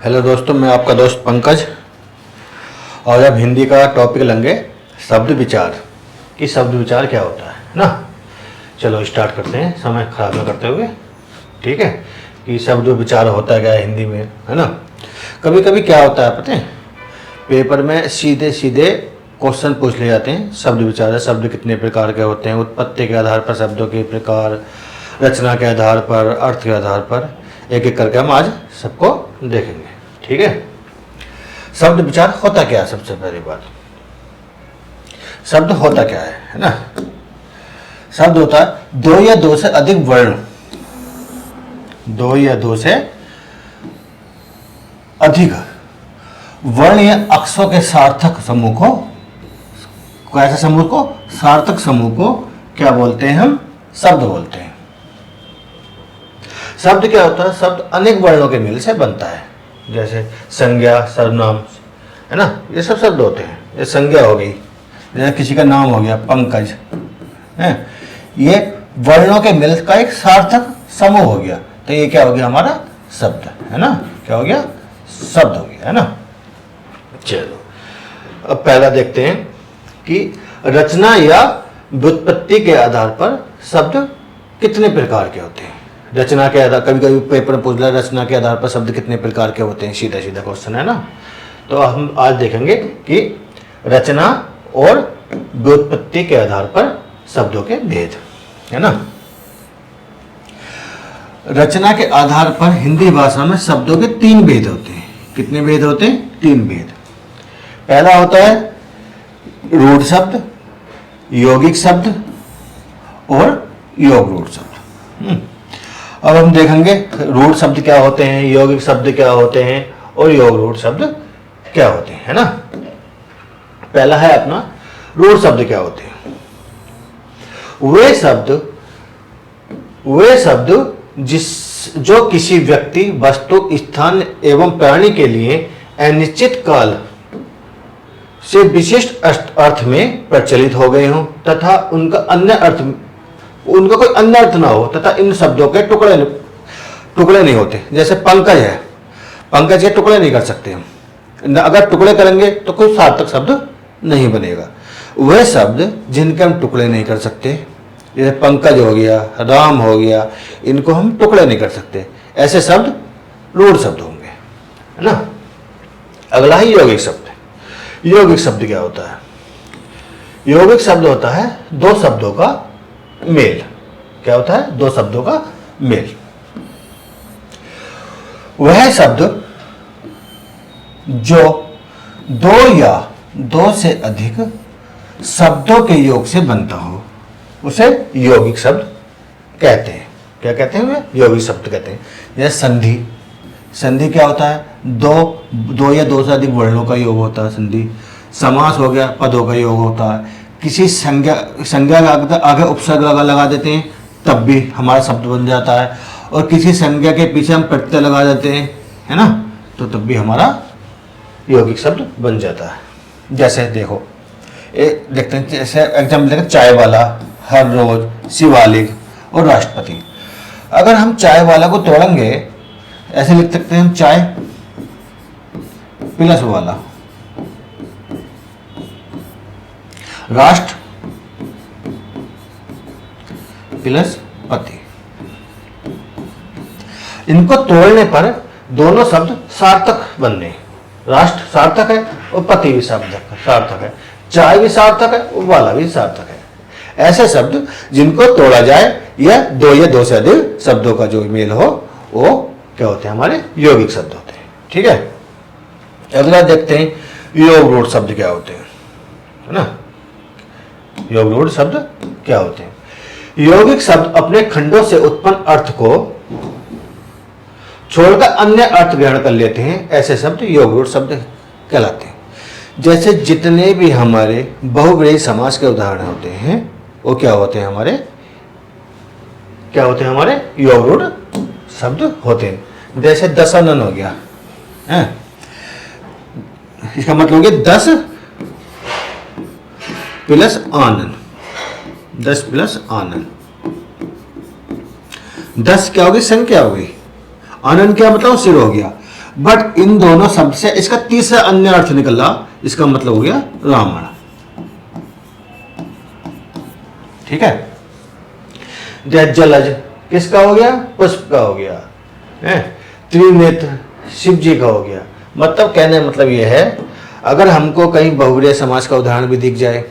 Hello दोस्तों, मैं आपका दोस्त पंकज। और अब हिंदी का टॉपिक लेंगे शब्द विचार कि शब्द विचार क्या होता है ना। चलो स्टार्ट करते हैं, समय खराब न करते हुए। ठीक है कि शब्द विचार होता क्या है हिंदी में, है ना। कभी कभी क्या होता है पता है, पेपर में सीधे सीधे क्वेश्चन पूछ ले जाते हैं। शब्द विचार, शब्द कितने प्रकार के होते हैं, उत्पत्ति के आधार पर शब्दों के प्रकार, रचना के आधार पर, अर्थ के आधार पर, एक एक करके हम आज सबको देखेंगे। ठीक है, शब्द विचार होता क्या है। सबसे पहली बात, शब्द होता क्या है ना। शब्द होता है दो या दो से अधिक वर्ण, दो या दो से अधिक वर्ण या अक्षरों के सार्थक समूह को, कैसे समूह को, सार्थक समूह को क्या बोलते हैं हम, शब्द बोलते हैं। शब्द क्या होता है, शब्द अनेक वर्णों के मेल से बनता है। जैसे संज्ञा, सर्वनाम, है ना, ये सब शब्द होते हैं। ये संज्ञा हो गई, जैसे किसी का नाम हो गया पंकज, है, ये वर्णों के मेल का एक सार्थक समूह हो गया, तो ये क्या हो गया हमारा शब्द, है ना। क्या हो गया, शब्द हो गया, है ना। चलो अब पहला देखते हैं कि रचना या व्युत्पत्ति के आधार पर शब्द कितने प्रकार के होते हैं। रचना के आधार, कभी कभी पेपर में पूछ रहा है रचना के आधार पर शब्द कितने प्रकार के होते हैं, सीधा सीधा क्वेश्चन है ना। तो हम आज देखेंगे कि रचना और व्युत्पत्ति के आधार पर शब्दों के भेद, है ना। रचना के आधार पर हिंदी भाषा में शब्दों के तीन भेद होते हैं। कितने भेद होते हैं, तीन भेद। पहला होता है रूढ़ शब्द, यौगिक शब्द और योग रूढ़ शब्द। अब हम देखेंगे रूढ़ शब्द क्या होते हैं, यौगिक शब्द क्या होते हैं और योग रूढ़ शब्द क्या होते हैं, है ना। पहला है अपना रूढ़ शब्द क्या होते हैं। वे शब्द जो किसी व्यक्ति, वस्तु, स्थान एवं प्राणी के लिए अनिश्चित काल से विशिष्ट अर्थ में प्रचलित हो गए हों तथा उनका कोई अन्य अर्थ ना हो, तथा इन शब्दों के टुकड़े नहीं होते। जैसे पंकज है, पंकज के टुकड़े नहीं कर सकते हम, अगर टुकड़े करेंगे तो कोई सार्थक शब्द नहीं बनेगा। वह शब्द जिनके हम टुकड़े नहीं कर सकते, जैसे पंकज हो गया, राम हो गया, इनको हम टुकड़े नहीं कर सकते, ऐसे शब्द रूढ़ शब्द होंगे, है ना। अगला है यौगिक शब्द। यौगिक शब्द क्या होता है, यौगिक शब्द होता है दो शब्दों का मेल। क्या होता है, दो शब्दों का मेल। वह शब्द जो दो या दो से अधिक शब्दों के योग से बनता हो उसे यौगिक शब्द कहते हैं। क्या कहते हैं, वे यौगिक शब्द कहते हैं। जैसे संधि, संधि क्या होता है, दो या दो से अधिक वर्णों का योग होता है संधि। समास हो गया, पदों का योग होता है। किसी संज्ञा के आगे उपसर्ग लगा देते हैं तब भी हमारा शब्द बन जाता है, और किसी संज्ञा के पीछे हम प्रत्यय लगा देते हैं, है ना, तो तब भी हमारा यौगिक शब्द बन जाता है। जैसे देखो, देखते हैं, जैसे एग्जाम्पल देखें, चाय वाला, हर रोज, शिवालिक और राष्ट्रपति। अगर हम चाय वाला को तोड़ेंगे, ऐसे लिख सकते हैं हम, चाय प्लस वाला, राष्ट्र प्लस पति। इनको तोड़ने पर दोनों शब्द सार्थक बन गए। राष्ट्र सार्थक है और पति भी सार्थक है, चाय भी सार्थक है और वाला भी सार्थक है। ऐसे शब्द जिनको तोड़ा जाए या दो से अधिक शब्दों का जो मेल हो, वो क्या होते हैं, हमारे यौगिक शब्द होते हैं। ठीक है, अगला देखते हैं योग रूढ़ शब्द क्या होते हैं, है ना। योग रूढ़ शब्द क्या होते हैं। यौगिक शब्द अपने खंडों से उत्पन्न अर्थ को छोड़कर अन्य अर्थ ग्रहण कर लेते हैं, ऐसे शब्द योग रूढ़ शब्द कहलाते हैं। जैसे जितने भी हमारे बहुव्रीहि समास के उदाहरण होते हैं वो क्या होते हैं, हमारे योग रूढ़ शब्द होते हैं। जैसे दशानन हो गया, है, इसका मतलब हो गया 10 प्लस आनंद, 10 प्लस आनंद। 10 क्या होगी, संख्या हो गई, आनंद क्या मतलब सिर हो गया। बट इन दोनों शब्द से इसका तीसरा अन्य अर्थ निकला, इसका मतलब हो गया रावण। ठीक है। जलज किसका हो गया? पुष्प का हो गया है। त्रिनेत्र शिव जी का हो गया। मतलब कहने का मतलब यह है, अगर हमको कहीं बहुव्रीहि समास का उदाहरण भी दिख जाए,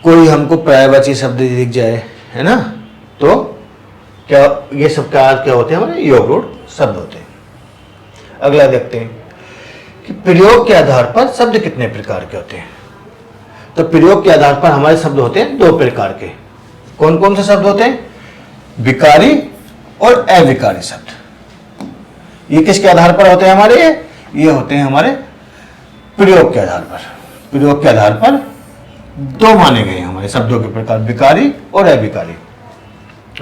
कोई हमको पर्यायवाची शब्द दिख जाए, है ना, तो क्या ये सब क्या होते हैं? हमारे योग रूढ़ शब्द होते हैं। अगला देखते हैं कि प्रयोग के आधार पर शब्द कितने प्रकार के होते हैं। तो प्रयोग के आधार पर हमारे शब्द होते हैं दो प्रकार के। कौन कौन से शब्द होते हैं? विकारी और अविकारी शब्द। ये किसके आधार पर होते हैं हमारे? ये होते हैं हमारे प्रयोग के आधार पर। प्रयोग के आधार पर दो माने गए हमारे शब्दों के प्रकार, विकारी और अविकारी।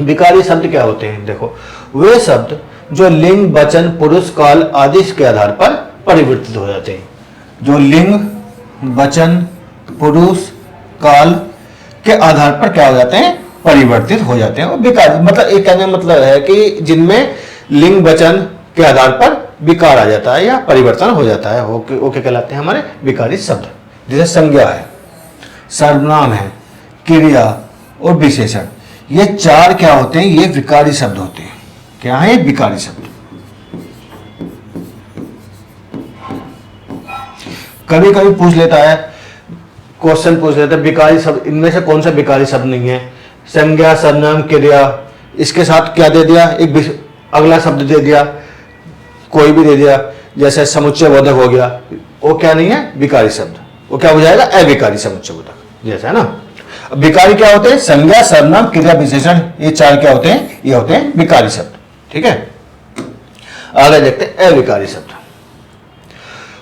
विकारी शब्द क्या होते हैं? देखो, वे शब्द जो लिंग, वचन, पुरुष, काल आदि के आधार पर परिवर्तित हो जाते हैं। जो लिंग, वचन, पुरुष, काल के आधार पर क्या हो जाते हैं? परिवर्तित हो जाते हैं। और विकार मतलब एक कहने मतलब है कि जिनमें लिंग, वचन के आधार पर विकार आ जाता है या परिवर्तन हो जाता है, वो क्या कहलाते हैं? हमारे विकारी शब्द। जैसे संज्ञा है, सर्वनाम है, क्रिया और विशेषण, ये चार क्या होते हैं? ये विकारी शब्द होते हैं। क्या है? विकारी शब्द। कभी कभी पूछ लेता है, क्वेश्चन पूछ लेता है, विकारी शब्द इनमें से कौन सा विकारी शब्द नहीं है? संज्ञा, सर्वनाम, क्रिया, इसके साथ क्या दे दिया? एक अगला शब्द दे दिया, कोई भी दे दिया, जैसे समुच्चय बोधक हो गया, वो क्या नहीं है? विकारी शब्द। वो क्या हो जाएगा? अविकारी समुच्चय बोधक जैसा है ना। विकारी क्या होते हैं? संज्ञा, सर्वनाम, क्रिया, विशेषण, ये चार क्या होते हैं? ये होते हैं विकारी शब्द। ठीक है। आगे देखते हैं अविकारी शब्द।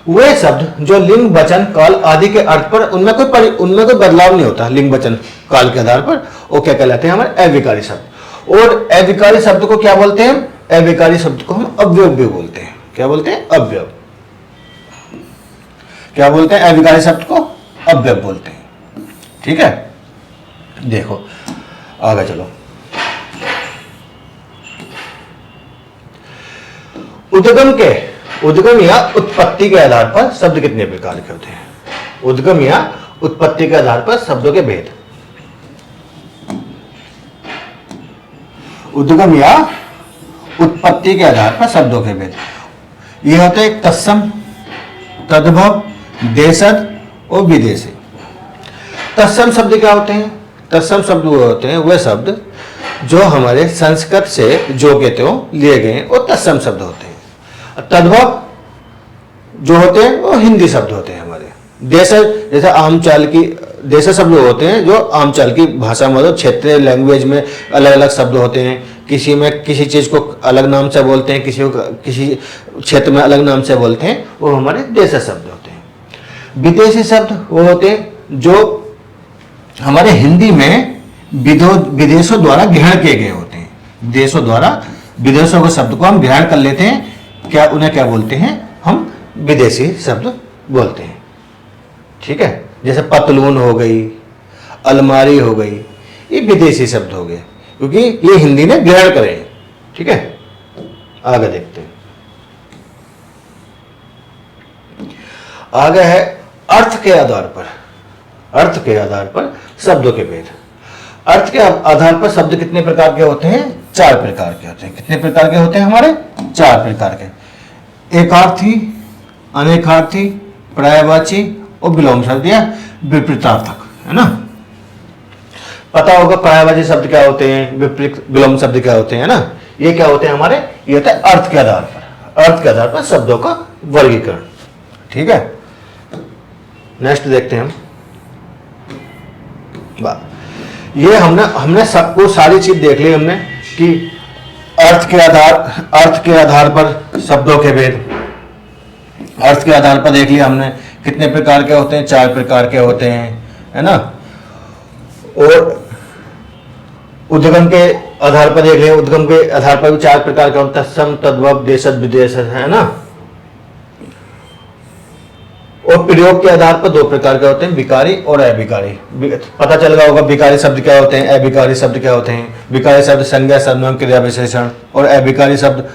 वे शब्द जो लिंग, वचन, काल आदि के अर्थ पर उनमें कोई बदलाव नहीं होता, लिंग, वचन, काल के आधार पर, वो क्या कहलाते हैं? हमारे अविकारी शब्द। और अविकारी शब्द को क्या बोलते हैं? अविकारी शब्द को हम अव्यय भी बोलते हैं। क्या बोलते हैं? अव्यय। क्या बोलते हैं? अविकारी शब्द को अव्यय बोलते हैं। ठीक है। देखो आगे चलो। उद्गम या उत्पत्ति के आधार पर शब्द कितने प्रकार के होते हैं? उद्गम या उत्पत्ति के आधार पर शब्दों के भेद। उद्गम या उत्पत्ति के आधार पर शब्दों के भेद ये होते हैं तत्सम, तद्भव, देशज और विदेशी। तत्सम शब्द क्या होते हैं? तत्सम शब्द वो होते हैं वे शब्द जो हमारे संस्कृत से जो के त्यों लिए गए वो तत्सम शब्द होते हैं। तद्भव जो होते हैं वो हिंदी शब्द होते हैं हमारे। देशज जैसे आमचाल की, देशज शब्द होते हैं जो आमचाल की भाषा में, क्षेत्रीय लैंग्वेज में अलग अलग शब्द होते हैं। किसी में किसी चीज को अलग नाम से बोलते हैं, किसी को किसी क्षेत्र में अलग नाम से बोलते हैं, वो हमारे देशज शब्द होते हैं। विदेशी शब्द वो होते हैं जो हमारे हिंदी में विदेशों द्वारा ग्रहण किए गए होते हैं। देशों द्वारा विदेशों के शब्द को हम ग्रहण कर लेते हैं, क्या उन्हें क्या बोलते हैं? हम विदेशी शब्द बोलते हैं। ठीक है। जैसे पतलून हो गई, अलमारी हो गई, ये विदेशी शब्द हो गए क्योंकि ये हिंदी ने ग्रहण करे। ठीक है। आगे देखते हैं। आगे है अर्थ के आधार पर। अर्थ के आधार पर शब्दों के भेद। अर्थ के आधार पर शब्द कितने प्रकार के होते हैं? 4 प्रकार के होते हैं। कितने प्रकार के होते हैं हमारे? 4 प्रकार के। एकार्थी, अनेकार्थी, पर्यायवाची और विलोम शब्द या विपरीतार्थक, है ना। पता होगा पर्यायवाची शब्द क्या होते हैं, विपरीत विलोम शब्द क्या होते हैं ना। ये क्या होते हैं हमारे? ये होता है अर्थ के आधार पर। अर्थ के आधार पर शब्दों का वर्गीकरण। ठीक है। नेक्स्ट देखते हैं हम। ये हमने सबको सारी चीज देख ली हमने कि अर्थ के आधार पर शब्दों के भेद। अर्थ के आधार पर देख लिया हमने कितने प्रकार के होते हैं? 4 प्रकार के होते हैं, है ना। और उद्गम के आधार पर देख लिया, उद्गम के आधार पर भी 4 प्रकार के होते हैं, तत्सम, तद्भव, देशज, विदेशज, है ना। और प्रयोग के आधार पर 2 प्रकार के होते हैं, विकारी और अविकारी। पता चल गया होगा विकारी शब्द क्या होते हैं, अविकारी शब्द क्या होते हैं। विकारी शब्द संज्ञा, सर्वनाम, क्रिया, विशेषण, और अविकारी शब्द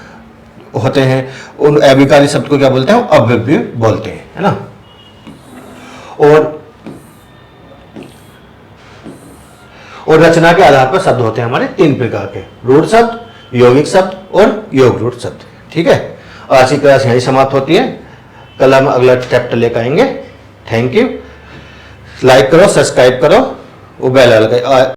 होते हैं, उन अभिकारी शब्द को क्या बोलते हैं? अव्ययवी बोलते हैं, है ना। और रचना के आधार पर शब्द होते हैं हमारे 3 प्रकार के, रूढ़ शब्द, यौगिक शब्द और योग रूढ़ शब्द। ठीक है, आज की क्लास यहीं समाप्त होती है। कल हम अगला चैप्टर लेकर आएंगे। Thank you. लाइक करो, सब्सक्राइब करो, वो बेल आइकन